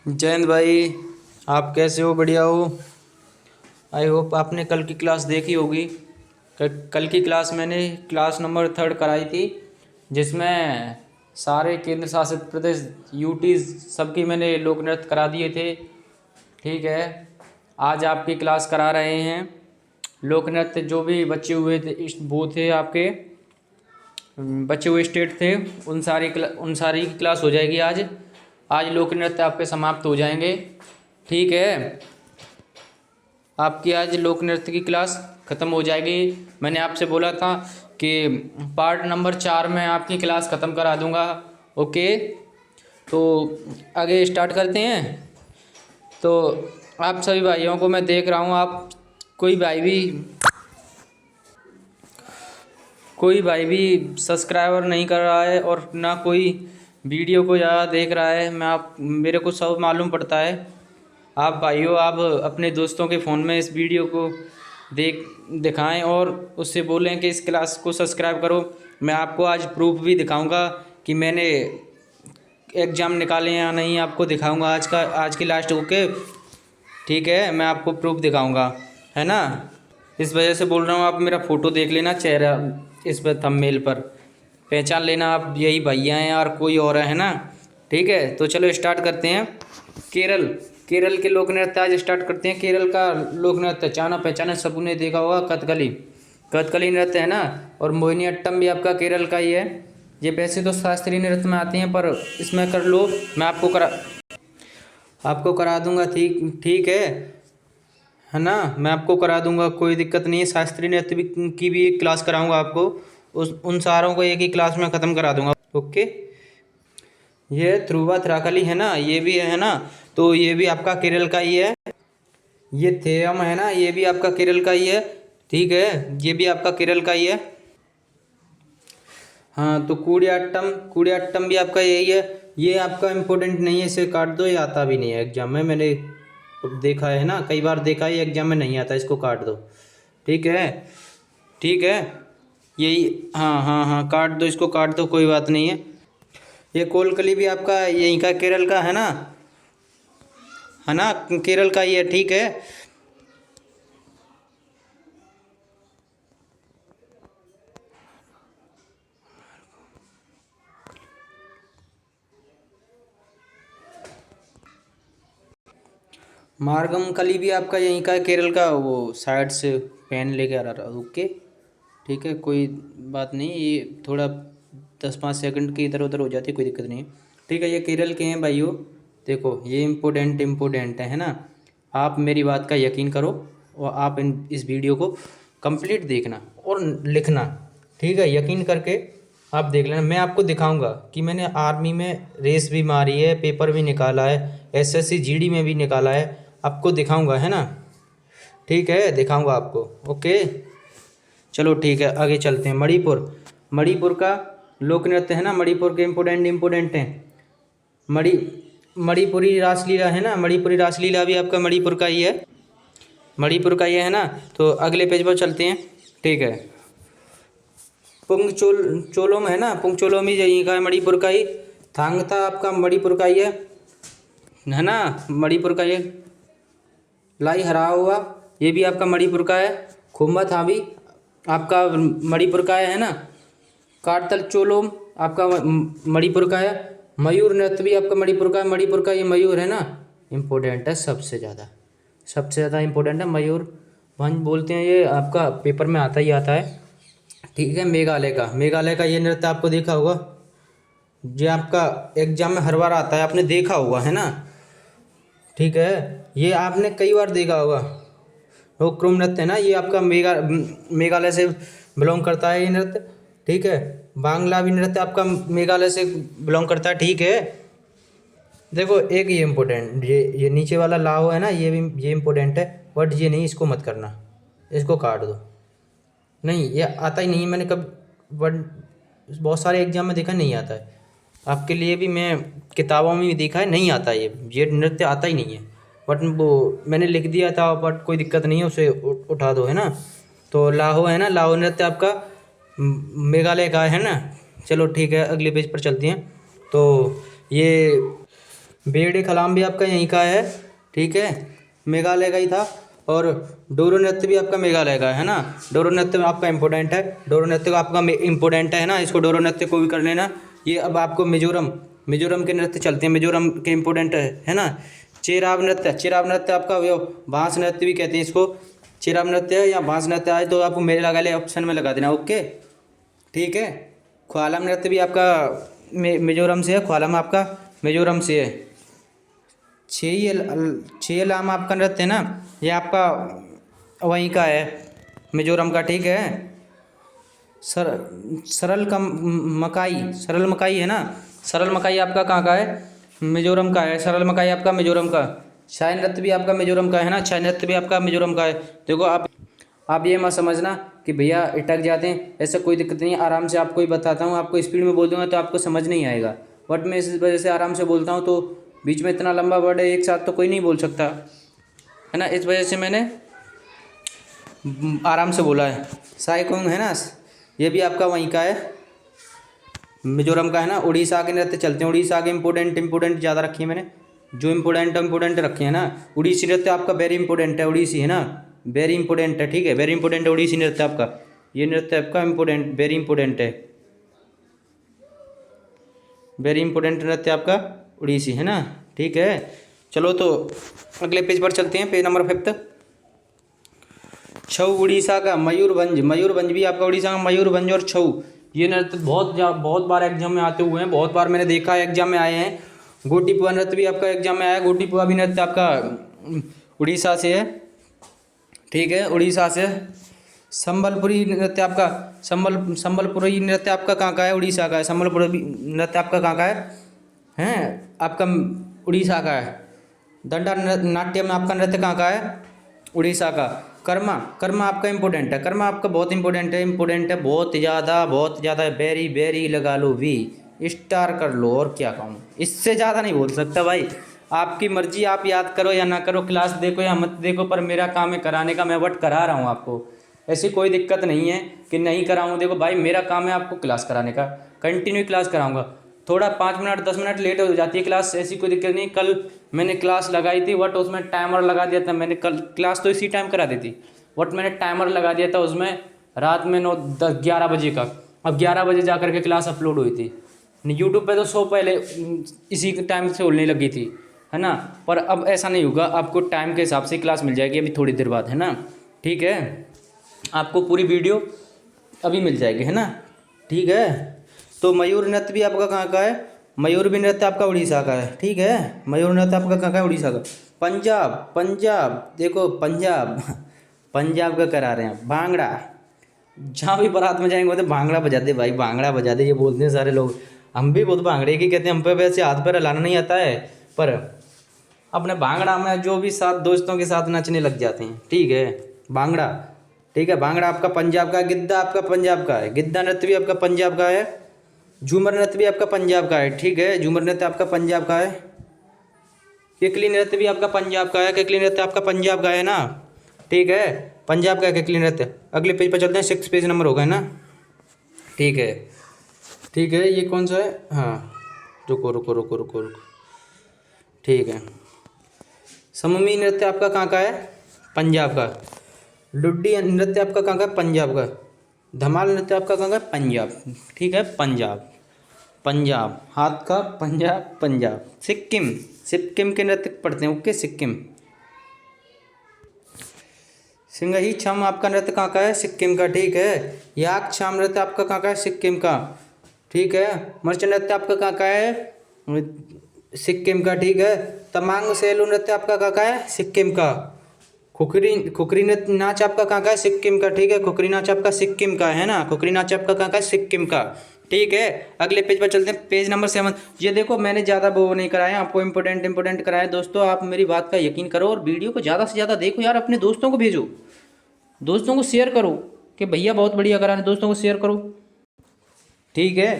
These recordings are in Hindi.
जयंत भाई, आप कैसे हो? बढ़िया हो? आई होप आपने कल की क्लास देखी होगी। कल की क्लास मैंने क्लास नंबर 3 कराई थी, जिसमें सारे केंद्र शासित प्रदेश यूटीज सबकी मैंने लोक नृत्य करा दिए थे। ठीक है, आज आपकी क्लास करा रहे हैं लोक नृत्य। जो भी बच्चे हुए थे वो थे आपके बचे हुए स्टेट थे, उन सारी की क्लास हो जाएगी आज। आज लोक नृत्य आपके समाप्त हो जाएंगे। ठीक है, आपकी आज लोक नृत्य की क्लास ख़त्म हो जाएगी। मैंने आपसे बोला था कि पार्ट नंबर 4 में आपकी क्लास ख़त्म करा दूंगा। ओके, तो आगे स्टार्ट करते हैं। तो आप सभी भाइयों को मैं देख रहा हूँ, आप कोई भाई भी सब्सक्राइबर नहीं कर रहा है और ना कोई वीडियो को ज़्यादा देख रहा है। मेरे को सब मालूम पड़ता है। आप भाइयों, आप अपने दोस्तों के फ़ोन में इस वीडियो को दिखाएं और उससे बोलें कि इस क्लास को सब्सक्राइब करो। मैं आपको आज प्रूफ भी दिखाऊंगा कि मैंने एग्ज़ाम निकाले या नहीं, आपको दिखाऊंगा आज की लास्ट। ओके, ठीक है, मैं आपको प्रूफ दिखाऊंगा, है ना। इस वजह से बोल रहा हूँ, आप मेरा फ़ोटो देख लेना, चेहरा इस पर थंबनेल पर पहचान लेना, आप यही भैया हैं और कोई और है ना। ठीक है, तो चलो स्टार्ट करते हैं। केरल केरल के लोक नृत्य आज स्टार्ट करते हैं। केरल का लोक नृत्य जाना पहचाना सबने देखा होगा, कथकली। कथकली नृत्य है ना, और मोहिनीअट्टम भी आपका केरल का ही है। ये वैसे तो शास्त्रीय नृत्य में आते हैं, पर इसमें कर लो, मैं आपको करा दूंगा। ठीक ठीक है ना, मैं आपको करा दूंगा, कोई दिक्कत नहीं है। शास्त्रीय नृत्य की भी एक क्लास कराऊंगा आपको, उन सारों को एक ही क्लास में ख़त्म करा दूंगा। ओके, ये ध्रुवा थ्राकली है ना, ये भी है ना, तो ये भी आपका केरल का ही है। ये थेयम है ना, ये भी आपका केरल का ही है। ठीक है, ये भी आपका केरल का ही है। हाँ, तो कूड़ियाट्टम भी आपका यही है। ये आपका इम्पोर्टेंट नहीं है, इसे काट दो, ये आता भी नहीं है एग्जाम में। मैंने देखा है ना, कई बार देखा है, एग्जाम में नहीं आता, इसको काट दो। ठीक है, ठीक है, यही। हाँ हाँ हाँ, काट दो, इसको काट दो, कोई बात नहीं है। ये कोलकली भी आपका यहीं का केरल का है ना, केरल का ही है। ठीक है, मार्गम कली भी आपका यहीं का है, केरल का। वो साइड से पेन लेके आ रहा। ओके, ठीक है, कोई बात नहीं, ये थोड़ा 10-5 सेकंड की इधर उधर हो जाती है, कोई दिक्कत नहीं है। ठीक है, ये केरल के हैं भाइयों। देखो, ये इम्पोर्टेंट है ना। आप मेरी बात का यकीन करो और आप इस वीडियो को कंप्लीट देखना और लिखना। ठीक है, यकीन करके आप देख लेना। मैं आपको दिखाऊंगा कि मैंने आर्मी में रेस भी मारी है, पेपर भी निकाला है, एसएससी जीडी में भी निकाला है। आपको दिखाऊंगा, है ना। ठीक है, दिखाऊंगा आपको। ओके, चलो ठीक है, आगे चलते हैं। मणिपुर का लोक नृत्य है ना, मणिपुर के इम्पोर्टेंट हैं। मणि मणिपुरी रासलीला है ना, मणिपुरी रासलीला भी आपका मणिपुर का ही है। मणिपुर का ये है ना, तो अगले पेज पर चलते हैं। ठीक है, चोलोम है ना, पुंगचोलोम ही यहीं का है, मणिपुर का ही। थांगता आपका मणिपुर का ही है ना, मणिपुर का ये। लाई हरा हुआ, ये भी आपका मणिपुर का है। खुम्बा था भी आपका मणिपुर का है ना। कारतल चोलोम आपका मणिपुर का है। मयूर नृत्य भी आपका मणिपुर का है। मणिपुर का ये मयूर है ना, इम्पोर्टेंट है, सबसे ज़्यादा इम्पोर्टेंट है मयूर भंज बोलते हैं, ये आपका पेपर में आता ही आता है। ठीक है, मेघालय का ये नृत्य आपको देखा होगा, ये आपका एग्जाम में हर बार आता है, आपने देखा होगा, है ना। ठीक है, ये आपने कई बार देखा होगा। वो क्रुम नृत्य है ना, ये आपका मेघालय से बिलोंग करता है ये नृत्य। ठीक है, बांग्ला भी नृत्य आपका मेघालय से बिलोंग करता है। ठीक है, देखो, एक ये इम्पोर्टेंट, ये नीचे वाला लाओ है ना, ये इम्पोर्टेंट है, बट ये नहीं, इसको मत करना, इसको काट दो। नहीं, ये आता ही नहीं है, मैंने कब बट बहुत सारे एग्जाम में देखा नहीं आता है। आपके लिए भी मैं किताबों में भी देखा है, नहीं आता ये नृत्य आता ही नहीं है। बट वो मैंने लिख दिया था, बट कोई दिक्कत नहीं है, उसे उठा दो, है ना। तो लाहो है ना, लाहो नृत्य आपका मेघालय का है ना। चलो ठीक है, अगले पेज पर चलते हैं। तो ये बेड़े खलाम भी आपका यहीं का है, ठीक है, मेघालय का ही था। और डोरो नृत्य भी आपका मेघालय का है ना। डोरो नृत्य में आपका इम्पोर्टेंट है, डोरो नृत्य आपका इम्पोर्टेंट है ना, इसको डोरो नृत्य को भी कर लेना। ये अब आपको मिजोरम के नृत्य चलते हैं, मिजोरम के इम्पोर्टेंट है ना। चेराव नृत्य आपका वो बांस नृत्य भी कहते हैं इसको। चेराव नृत्य या बांस नृत्य आए तो आपको मेरे लगा ले ऑप्शन में लगा देना, ओके, ठीक है। ख्वालम नृत्य भी आपका मिजोरम से है, ख्वालम आपका मिजोरम से है। छेलाम आपका नृत्य है ना, ये आपका वहीं का है, मिजोरम का, ठीक है। सरल मकाई है ना, सरल मकाई आपका कहाँ का है, मिजोरम का है। सरल मकाई आपका मिजोरम का। छाया नृत्य भी आपका मिजोरम का है ना, छाया नृत्य भी आपका मिजोरम का है। देखो आप ये मत समझना कि भैया अटक जाते हैं, ऐसा कोई दिक्कत नहीं है। आराम से आपको ही बताता हूँ, आपको स्पीड में बोल दूंगा तो आपको समझ नहीं आएगा, बट मैं इस वजह से आराम से बोलता हूँ, तो बीच में इतना लंबा वर्ड है एक साथ तो कोई नहीं बोल सकता, है ना, इस वजह से मैंने आराम से बोला है। साइकोंग है ना, ये भी आपका वहीं का है, मिजोरम का है ना। उड़ीसा के नृत्य चलते हैं, उड़ीसा के इम्पोर्टेंट ज़्यादा रखी है मैंने, जो इम्पोर्टेंट रखे हैं ना। उड़ीसी नृत्य आपका वेरी इंपॉर्टेंट है, उड़ीसी है ना, वेरी इंपॉर्टेंट है, ठीक है, वेरी इंपॉर्टेंट है उड़ीसी नृत्य आपका। ये नृत्य आपका इम्पोर्टेंट, वेरी इंपॉर्टेंट है, वेरी इंपॉर्टेंट नृत्य आपका उड़ीसी है ना, ठीक है। चलो तो अगले पेज पर चलते हैं, पेज नंबर 5। छऊ उड़ीसा का, मयूरभंज भी आपका उड़ीसा का, मयूरभंज और छऊ, ये नृत्य बहुत बार एग्जाम में आते हुए हैं, बहुत बार मैंने देखा है एग्जाम में आए हैं। गोटीपुआ नृत्य भी आपका एग्जाम में आया है, गोटीपुआ भी नृत्य आपका उड़ीसा से है, ठीक है, उड़ीसा से। संबलपुरी नृत्य आपका संबलपुरी नृत्य आपका कहाँ का है, उड़ीसा का है। संबलपुरी नृत्य आपका कहाँ का है आपका उड़ीसा का है। दंडा नाट्यम आपका नृत्य कहाँ का है, उड़ीसा का। कर्मा आपका इम्पोर्टेंट है, कर्मा आपका बहुत इंपॉर्टेंट है, बहुत ज़्यादा, वेरी वेरी लगा लो, वी स्टार कर लो, और क्या कहूँ, इससे ज़्यादा नहीं बोल सकता भाई। आपकी मर्जी, आप याद करो या ना करो, क्लास देखो या मत देखो, पर मेरा काम है कराने का, मैं बट करा रहा हूँ आपको, ऐसी कोई दिक्कत नहीं है कि नहीं कराऊँ। देखो भाई, मेरा काम है आपको क्लास कराने का, कंटिन्यू क्लास कराऊँगा। थोड़ा 5 मिनट 10 मिनट लेट हो जाती है क्लास, ऐसी कोई दिक्कत नहीं। कल मैंने क्लास लगाई थी, बट उसमें टाइमर लगा दिया था मैंने, कल क्लास तो इसी टाइम करा दी थी, बट मैंने टाइमर लगा दिया था उसमें रात में 9-10-11 बजे का। अब 11 बजे जा करके क्लास अपलोड हुई थी यूट्यूब पे, तो 100 पहले इसी टाइम से होने लगी थी, है ना। पर अब ऐसा नहीं होगा, आपको टाइम के हिसाब से क्लास मिल जाएगी अभी थोड़ी देर बाद, है ना, ठीक है। आपको पूरी वीडियो अभी मिल जाएगी, है ना, ठीक है। तो मयूर नृत्य भी आपका कहाँ का है, मयूर भी नृत्य आपका उड़ीसा का है, ठीक है। मयूर नृत्य आपका कहाँ का है, उड़ीसा का। पंजाब देखो, पंजाब का करा रहे हैं। भांगड़ा, जहाँ भी बारात में जाएंगे तो भांगड़ा बजा दे भाई, भांगड़ा बजा दे, ये बोलते हैं सारे लोग। हम भी बहुत भांगड़े की कहते हैं, हम पे वैसे हाथ पैर हिलाना नहीं आता है, पर अपने भांगड़ा में जो भी साथ दोस्तों के साथ नचने लग जाते हैं, ठीक है। भांगड़ा, ठीक है, भांगड़ा आपका पंजाब का। गिद्धा आपका पंजाब का है, गिद्धा नृत्य भी आपका पंजाब का है। झूमर नृत्य भी आपका पंजाब का है, ठीक है, झूमर नृत्य आपका पंजाब का है। किकली नृत्य भी आपका पंजाब का है, किकली नृत्य आपका पंजाब का है ना, ठीक है, पंजाब का है किकली नृत्य। अगले पेज पर चलते हैं, 6 पेज नंबर होगा, है ना, ठीक है, ठीक है। ये कौन सा है, हाँ, रुको, ठीक है। सममी नृत्य आपका कहाँ का है, पंजाब का। लुड्डी नृत्य आपका कहाँ का है, पंजाब का। धमाल नृत्य आपका कहाँ का है, पंजाब, ठीक है, पंजाब हाथ का, पंजाब। सिक्किम के नृत्य पढ़ते हैं, ओके, सिक्किम। सिंगही छम आपका नृत्य कहाँ का है, सिक्किम का, ठीक है। याक छाम नृत्य आपका कहाँ का है, सिक्किम का, ठीक है। मर्च नृत्य आपका कहाँ का है, सिक्किम का, ठीक है। तमांग सेलू नृत्य आपका कहाँ का है, सिक्किम का। खुखरी नाच आपका कहाँ का है, सिक्किम का, ठीक है, खुखरी नाच आपका सिक्किम का है ना, खुखरी नाच आपका कहाँ का है, सिक्किम का, ठीक है। अगले पेज पर चलते हैं, पेज नंबर 7। ये देखो, मैंने ज़्यादा वो नहीं कराया आपको, इंपॉर्टेंट कराया दोस्तों। आप मेरी बात का यकीन करो और वीडियो को ज़्यादा से ज़्यादा देखो यार, अपने दोस्तों को भेजो, दोस्तों को शेयर करो कि भैया बहुत बढ़िया करा है, दोस्तों को शेयर करो, ठीक है।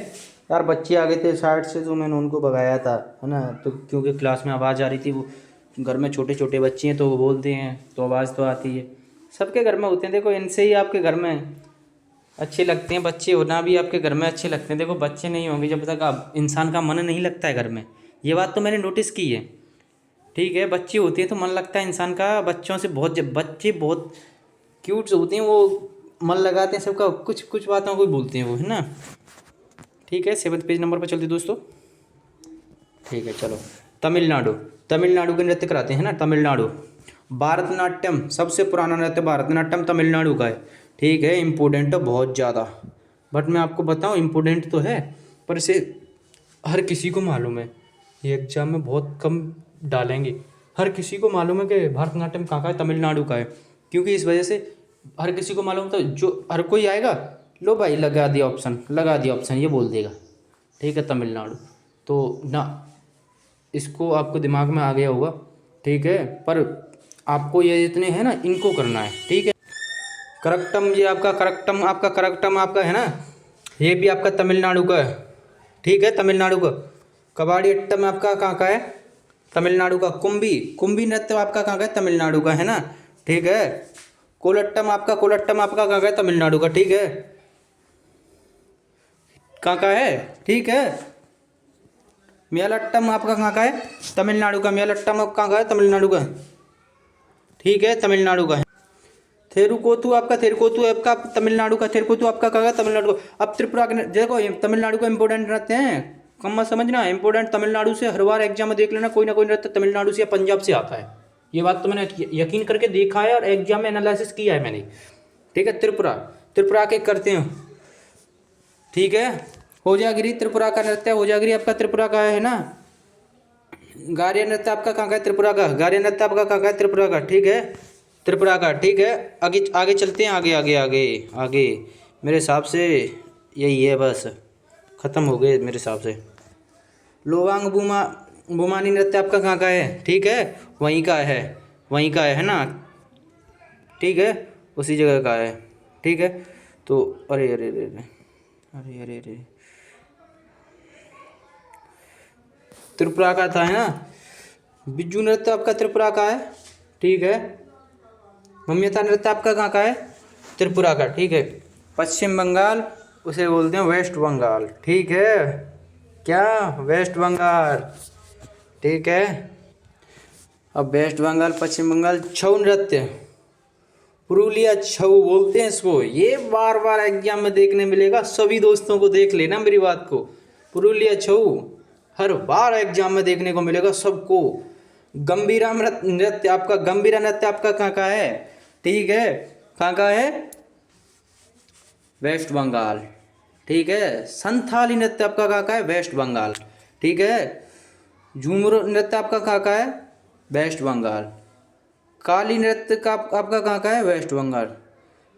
यार बच्चे आ गए थे साइड से, तो मैंने उनको भगाया था, है ना, तो क्योंकि क्लास में आवाज़ आ रही थी, वो घर में छोटे छोटे बच्चे हैं तो वो बोलते हैं तो आवाज़ तो आती है, सबके घर में होते हैं। देखो, इनसे ही आपके घर में अच्छे लगते हैं, बच्चे होना भी आपके घर में अच्छे लगते हैं। देखो, बच्चे नहीं होंगे जब तक आप इंसान का मन नहीं लगता है घर में, ये बात तो मैंने नोटिस की है। ठीक है, बच्चे होते हैं तो मन लगता है इंसान का, बच्चों से बहुत, जब बच्चे बहुत क्यूट होते हैं, वो मन लगाते हैं सबका, कुछ कुछ बातों को बोलते हैं वो, है ना। ठीक है, 7 पेज नंबर पर चलते दोस्तों। ठीक है चलो, तमिलनाडु। तमिलनाडु के नृत्य कराते हैं ना, तमिलनाडु। भारतनाट्यम, सबसे पुराना नृत्य भारतनाट्यम तमिलनाडु का है। ठीक है, इम्पोर्टेंट है बहुत ज़्यादा, बट मैं आपको बताऊं इम्पोर्टेंट तो है, पर इसे हर किसी को मालूम है, ये एग्जाम में बहुत कम डालेंगे। हर किसी को मालूम है कि भारतनाट्यम कहाँ का है, तमिलनाडु का है, क्योंकि इस वजह से हर किसी को मालूम, तो जो हर कोई आएगा, लो भाई लगा दिया ऑप्शन, लगा दिया ऑप्शन, ये बोल देगा। ठीक है, तमिलनाडु तो ना, इसको आपको दिमाग में आ गया होगा। ठीक है, पर आपको ये जितने हैं ना इनको करना है। ठीक है, करक्टम, ये आपका करक्टम, आपका करक्टम आपका है ना, ये भी आपका तमिलनाडु का है। ठीक है, तमिलनाडु का। कबाड़ी अट्टम आपका कहाँ का है, तमिलनाडु का। कुंभी, कुंभी नृत्य आपका कहाँ का है, तमिलनाडु का, है ना। ठीक है, कोलट्टम आपका, कोलट्टम आपका कहाँ का है, तमिलनाडु का। ठीक है, कहाँ का है। ठीक है, म्यालट्टम आपका कहाँ का है, तमिलनाडु का। म्यालट्टम कहाँ का है, तमिलनाडु का। ठीक है, तमिलनाडु का है। थेरुकोतु आपका, थेरुकोतु आपका तमिलनाडु का। थेरुकोतु आपका कहाँ का, तमिलनाडु का। अब त्रिपुरा के देखो, ये तमिलनाडु का इंपॉर्टेंट नृत्य हैं, कम मत समझना, इंपॉर्टेंट तमिलनाडु से हर बार एग्जाम में देख लेना, कोई ना कोई नृत्य तमिलनाडु से या पंजाब से आता है। ये बात तो मैंने यकीन करके देखा है और एग्जाम में एनालिसिस किया है मैंने। ठीक है, त्रिपुरा, त्रिपुरा के करते हैं। ठीक है, होजागिरी त्रिपुरा का नृत्य, होजागिरी आपका त्रिपुरा का है ना। गारिया नृत्य आपका कहाँ का है, त्रिपुरा का। गारिया नृत्य आपका कहाँ का है, त्रिपुरा का। ठीक है, त्रिपुरा का। ठीक है, आगे आगे चलते हैं, आगे आगे आगे आगे। मेरे हिसाब से यही है, बस ख़त्म हो गए मेरे हिसाब से। लोवांग बुमा, बुमानी नृत्य आपका कहाँ का है। ठीक है, वहीं का है, वहीं का है ना। ठीक है, उसी जगह का है। ठीक है, तो अरे अरे अरे अरे अरे अरे अरे, त्रिपुरा का था, है ना। बिज्जू नृत्य आपका त्रिपुरा का है। ठीक है, मम्यता नृत्य आपका कहाँ का है, त्रिपुरा का। ठीक है, पश्चिम बंगाल, उसे बोलते हैं वेस्ट बंगाल। ठीक है, क्या, वेस्ट बंगाल। ठीक है, अब वेस्ट बंगाल, पश्चिम बंगाल। छऊ नृत्य, पुरुलिया छऊ बोलते हैं इसको, ये बार बार एग्जाम में देखने मिलेगा, सभी दोस्तों को देख लेना मेरी बात को। पुरुलिया छऊ हर बार एग्जाम में देखने को मिलेगा सबको। गंभीरा नृत्य आपका, गंभीरा नृत्य आपका कहाँ का है। ठीक है, कहाँ का है, वेस्ट बंगाल। ठीक है, संथाली नृत्य आपका कहाँ का है, वेस्ट बंगाल। ठीक है, झूमर नृत्य आपका कहाँ का है, वेस्ट बंगाल। काली नृत्य का आपका कहाँ का है, वेस्ट बंगाल।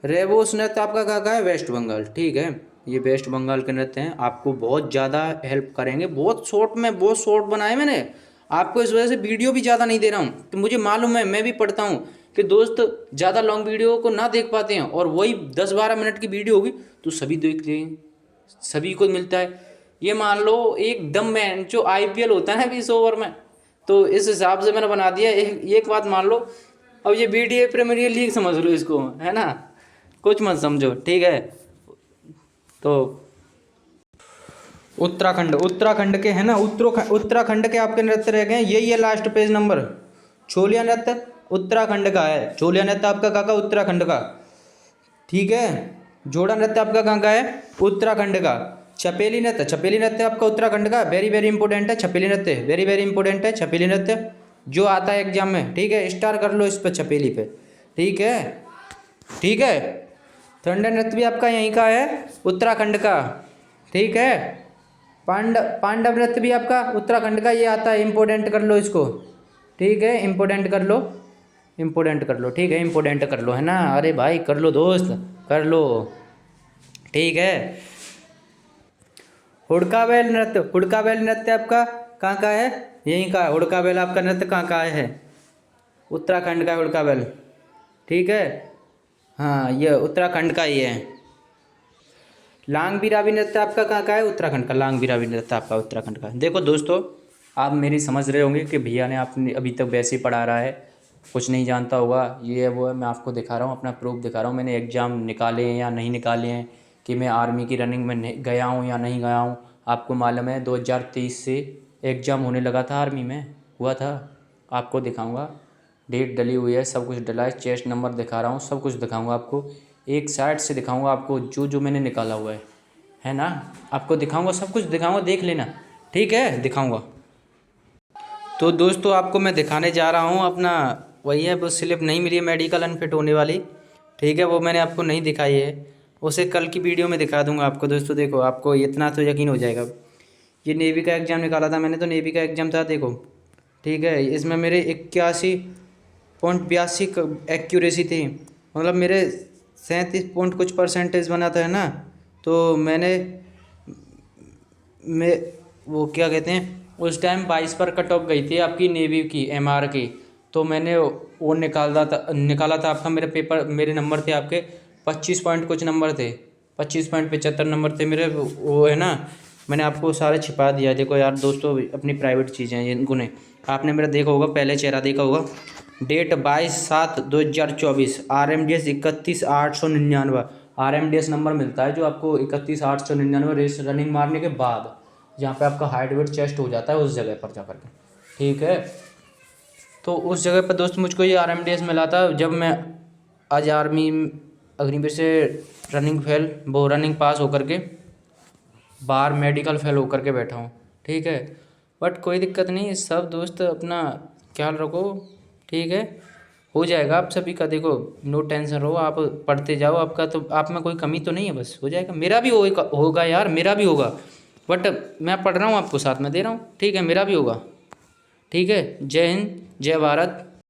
रेबोस नृत्य आपका कहाँ का है, वेस्ट बंगाल। ठीक है, ये वेस्ट बंगाल के नृत्य हैं, आपको बहुत ज़्यादा हेल्प करेंगे। बहुत शॉर्ट में, बहुत शॉर्ट बनाए मैंने आपको, इस वजह से वीडियो भी ज़्यादा नहीं दे रहा हूँ, तो मुझे मालूम है, मैं भी पढ़ता हूँ कि दोस्त ज़्यादा लॉन्ग वीडियो को ना देख पाते हैं, और वही 10-12 मिनट की वीडियो होगी तो सभी देख लें, सभी को मिलता है। ये मान लो एकदम में जो IPL होता है ना 20 ओवर में, तो इस हिसाब से मैंने बना दिया। एक बात मान लो, अब ये BDA प्रीमियर लीग समझ लो इसको, है ना, कुछ मत समझो। ठीक है, तो उत्तराखंड, उत्तराखंड के है ना, उत्तराखंड के आपके नृत्य रह गए। यही है लास्ट पेज नंबर। छोलिया नृत्य उत्तराखंड का है, छोलिया नृत्य आपका कहाँ का, उत्तराखंड का। ठीक है, जोड़ा नृत्य आपका कहाँ का है, उत्तराखंड का। छपेली नृत्य, छपेली नृत्य आपका उत्तराखंड का, वेरी वेरी इंपॉर्टेंट है छपेली नृत्य, वेरी वेरी इंपॉर्टेंट है छपेली नृत्य, जो आता है एग्जाम में। ठीक है, स्टार कर लो इस पर, छपेली पे। ठीक है, ठीक है, थंडर नृत्य भी आपका यहीं का है, उत्तराखंड का। ठीक है, पांडव नृत्य भी आपका उत्तराखंड का, ये आता है, इंपॉर्टेंट कर लो इसको। ठीक है, इंपॉर्टेंट कर लो, इंपॉर्टेंट कर लो। ठीक है, इंपॉर्टेंट कर लो, है ना, अरे भाई कर लो दोस्त, कर लो। ठीक है, हुड़का बैल नृत्य, हुड़का बैल नृत्य आपका कहाँ का है, यहीं का। हुड़का बैल आपका नृत्य कहाँ का है, उत्तराखंड का हुड़का बैल। ठीक है, हाँ ये उत्तराखंड का ही है। लांग बिराबी नृत्य आपका कहाँ का है, उत्तराखंड का। लांग बिराबी नृत्य आपका उत्तराखंड का। देखो दोस्तों, आप मेरी समझ रहे होंगे कि भैया ने आपने अभी तक वैसे ही पढ़ा रहा है, कुछ नहीं जानता होगा, ये है वो है। मैं आपको दिखा रहा हूँ, अपना प्रूफ दिखा रहा हूँ, मैंने एग्ज़ाम निकाले हैं या नहीं निकाले हैं, कि मैं आर्मी की रनिंग में गया हूँ या नहीं गया हूँ। आपको मालूम है 2023 से एग्ज़ाम होने लगा था आर्मी में, हुआ था। आपको दिखाऊंगा, डेट डली हुई है, सब कुछ डला है, चेस्ट नंबर दिखा रहा हूँ, सब कुछ दिखाऊंगा आपको। एक साइड से दिखाऊंगा आपको जो जो मैंने निकाला हुआ है ना। आपको दिखाऊंगा, सब कुछ दिखाऊंगा, देख लेना, ठीक है, दिखाऊंगा। तो दोस्तों आपको मैं दिखाने जा रहा हूँ अपना, वही है वो स्लिप नहीं मिली है मेडिकल अनफिट होने वाली, ठीक है, वो मैंने आपको नहीं दिखाई है, उसे कल की वीडियो में दिखा दूंगा आपको। दोस्तों देखो, आपको इतना तो यकीन हो जाएगा। ये नेवी का एग्ज़ाम निकाला था मैंने, तो नेवी का एग्ज़ाम था, देखो, ठीक है। इसमें मेरे 81.82 एक्यूरेसी थी, मतलब मेरे 37 पॉइंट कुछ परसेंटेज बना था, है ना। तो मैं वो क्या कहते हैं, उस टाइम 22 पर कट ऑफ गई थी आपकी नेवी की एमआर की। तो मैंने वो निकाला था आपका, मेरे पेपर, मेरे नंबर थे आपके 25 पॉइंट कुछ नंबर थे, 25.75 नंबर थे मेरे, वो है ना। मैंने आपको सारे छिपा दिया, देखो यार दोस्तों, अपनी प्राइवेट चीज़ें हैं इनको नहीं। आपने मेरा देखा होगा, पहले चेहरा देखा होगा, डेट 22/7/2024, RMDS 31,899, RMDS नंबर मिलता है जो आपको 31,899 रेस रनिंग मारने के बाद, जहाँ पे आपका हाइट वेट चेस्ट हो जाता है, उस जगह पर जा करके, ठीक है। तो उस जगह पर दोस्त मुझको ये RMDS मिला था, जब मैं आज आर्मी अग्निवीर से रनिंग पास होकर के बाहर मेडिकल फेल होकर के बैठा हूँ, ठीक है। बट कोई दिक्कत नहीं, सब दोस्त अपना ख्याल रखो, ठीक है, हो जाएगा आप सभी का। देखो, नो टेंशन रहो, आप पढ़ते जाओ, आपका तो आप में कोई कमी तो नहीं है, बस हो जाएगा। मेरा भी होगा यार, मेरा भी होगा, बट मैं पढ़ रहा हूँ, आपको साथ में दे रहा हूँ, ठीक है, मेरा भी होगा, ठीक है। जय हिंद, जय भारत।